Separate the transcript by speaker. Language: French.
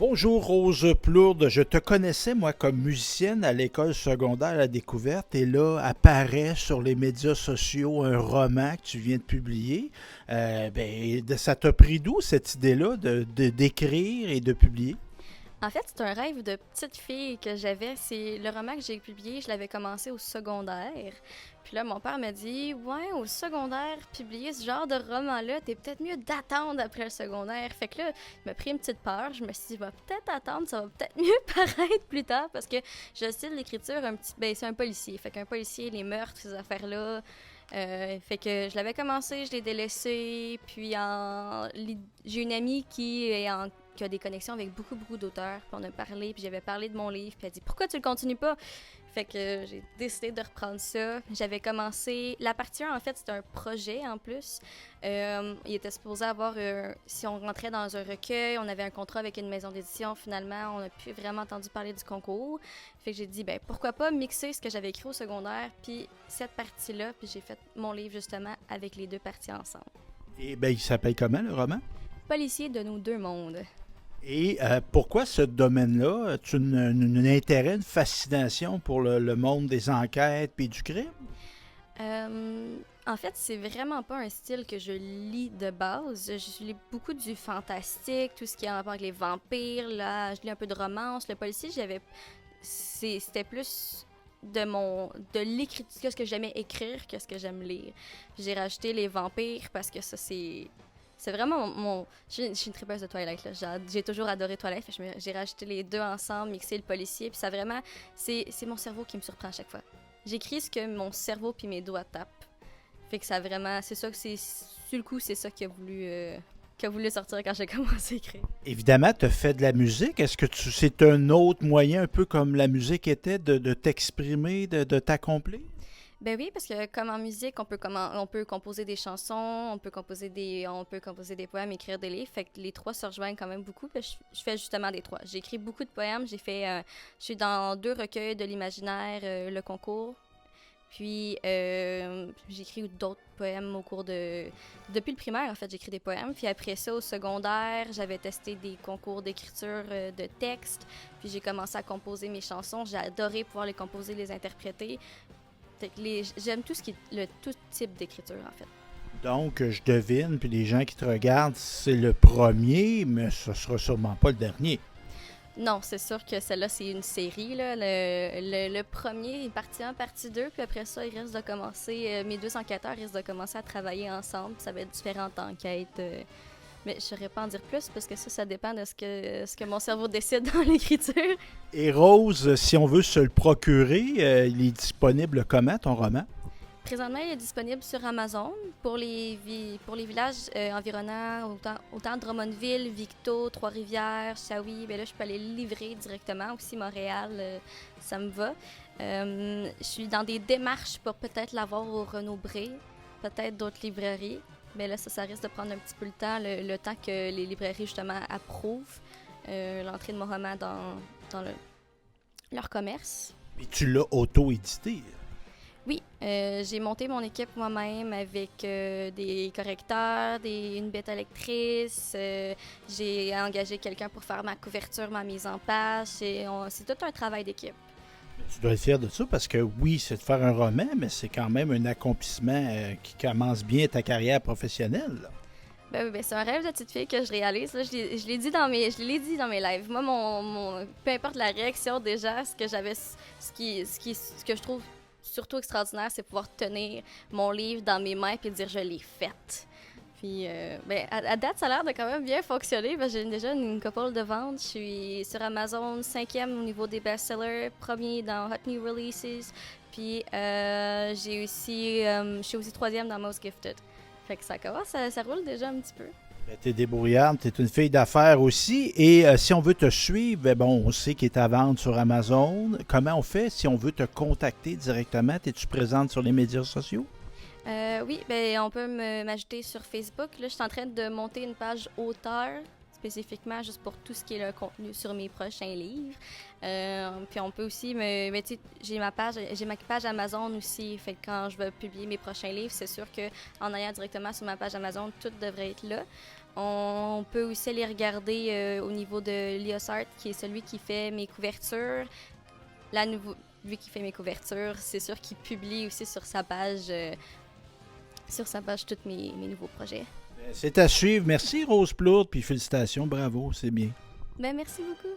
Speaker 1: Bonjour Rose Plourde, je te connaissais moi comme musicienne à l'école secondaire à la découverte et là apparaît sur les médias sociaux un roman que tu viens de publier. Ça t'a pris d'où cette idée-là d'écrire et de publier?
Speaker 2: En fait, c'est un rêve de petite fille que j'avais. C'est le roman que j'ai publié, je l'avais commencé au secondaire. Puis là, mon père m'a dit, ouais, au secondaire, publier ce genre de roman-là, t'es peut-être mieux d'attendre après le secondaire. Fait que là, il m'a pris une petite peur. Je me suis dit, va peut-être attendre, ça va peut-être mieux paraître plus tard parce que j'ai un style d'écriture un petit. Ben, c'est un policier. Fait qu'un policier, les meurtres, ces affaires-là. Fait que je l'avais commencé, je l'ai délaissé, puis j'ai une amie qui a des connexions avec beaucoup d'auteurs, puis on a parlé, puis j'avais parlé de mon livre, puis elle a dit «Pourquoi tu le continues pas?» Fait que j'ai décidé de reprendre ça. J'avais commencé... La partie 1, en fait, c'était un projet en plus. Il était supposé avoir... si on rentrait dans un recueil, on avait un contrat avec une maison d'édition. Finalement, on n'a plus vraiment entendu parler du concours. Fait que j'ai dit, ben pourquoi pas mixer ce que j'avais écrit au secondaire, puis cette partie-là, puis j'ai fait mon livre justement avec les deux parties ensemble.
Speaker 1: Et ben il s'appelle comment le roman?
Speaker 2: Policier de nos deux mondes.
Speaker 1: Et pourquoi ce domaine-là? As-tu un intérêt, une fascination pour le monde des enquêtes et du crime?
Speaker 2: En fait, c'est vraiment pas un style que je lis de base. Je lis beaucoup du fantastique, tout ce qui a en rapport avec les vampires. Là, je lis un peu de romance. Le policier, c'était plus de l'écriture, ce que j'aimais écrire que ce que j'aime lire. J'ai rajouté les vampires parce que ça, c'est vraiment je suis une tripeuse de Twilight, là. J'ai toujours adoré Twilight. Fait que j'ai rajouté les deux ensemble, mixé le policier. Puis ça vraiment... C'est mon cerveau qui me surprend à chaque fois. J'écris ce que mon cerveau puis mes doigts tapent. Fait que ça vraiment... C'est ça que c'est... Sur le coup, c'est ça qui a voulu sortir quand j'ai commencé à écrire.
Speaker 1: Évidemment, tu as fait de la musique. Est-ce que c'est un autre moyen, un peu comme la musique était, de t'exprimer, de t'accomplir?
Speaker 2: Ben oui, parce que comme en musique, on peut composer des chansons, on peut composer des poèmes, écrire des livres. Fait que les trois se rejoignent quand même beaucoup. Puis je fais justement des trois. J'ai écrit beaucoup de poèmes. Je suis dans deux recueils de l'imaginaire, le concours. Puis j'écris d'autres poèmes depuis le primaire, en fait, j'écris des poèmes. Puis après ça, au secondaire, j'avais testé des concours d'écriture de textes. Puis j'ai commencé à composer mes chansons. J'ai adoré pouvoir les composer, les interpréter. Fait que j'aime tout type d'écriture, en fait.
Speaker 1: Donc, je devine, puis les gens qui te regardent, c'est le premier, mais ce sera sûrement pas le dernier.
Speaker 2: Non, c'est sûr que celle-là, c'est une série. Là. Le premier est partie 1, partie 2, puis après ça, il risque de commencer... mes deux enquêteurs risquent de commencer à travailler ensemble. Ça va être différentes enquêtes. Mais je ne saurais pas en dire plus, parce que ça dépend de ce que mon cerveau décide dans l'écriture.
Speaker 1: Et Rose, si on veut se le procurer, il est disponible comment, ton roman?
Speaker 2: Présentement, il est disponible sur Amazon pour les villages environnants, autant Drummondville, Victo, Trois-Rivières, Shawi. Ben là, je peux aller le livrer directement. Aussi, Montréal, ça me va. Je suis dans des démarches pour peut-être l'avoir au Renaud-Bré, peut-être d'autres librairies. Mais là, ça risque de prendre un petit peu le temps, le temps que les librairies, justement, approuvent l'entrée de mon roman dans leur commerce.
Speaker 1: Et tu l'as auto-édité.
Speaker 2: Oui, j'ai monté mon équipe moi-même avec des correcteurs, une bêta lectrice. J'ai engagé quelqu'un pour faire ma couverture, ma mise en page. C'est tout un travail d'équipe.
Speaker 1: Tu dois être fier de ça parce que oui, c'est de faire un roman, mais c'est quand même un accomplissement qui commence bien ta carrière professionnelle. Là.
Speaker 2: Ben, oui, ben, c'est un rêve de petite fille que je réalise. Là. Je l'ai dit dans mes lives. Moi, peu importe la réaction déjà, ce que je trouve surtout extraordinaire, c'est pouvoir tenir mon livre dans mes mains et dire je l'ai faite. Puis, à date, ça a l'air de quand même bien fonctionner. J'ai déjà une couple de ventes. Je suis sur Amazon 5e au niveau des best-sellers, premier dans Hot New Releases. Puis, je suis aussi 3e dans Most Gifted. Fait que ça commence, ça roule déjà un petit peu.
Speaker 1: Tu es débrouillarde, tu es une fille d'affaires aussi. Et si on veut te suivre, on sait qu'il est à vendre sur Amazon. Comment on fait si on veut te contacter directement? Es-tu présente sur les médias sociaux?
Speaker 2: Oui, on peut m'ajouter sur Facebook. Là, je suis en train de monter une page auteur spécifiquement juste pour tout ce qui est le contenu sur mes prochains livres. Puis on peut aussi mais tu sais, j'ai ma page Amazon aussi. Fait que quand je vais publier mes prochains livres, c'est sûr que en allant directement sur ma page Amazon, tout devrait être là. On peut aussi aller regarder au niveau de Lios Art, qui est celui qui fait mes couvertures. Lui qui fait mes couvertures, c'est sûr qu'il publie aussi sur sa page tous mes nouveaux projets.
Speaker 1: C'est à suivre. Merci Rose Plourde, puis félicitations, bravo, c'est bien.
Speaker 2: Ben merci beaucoup.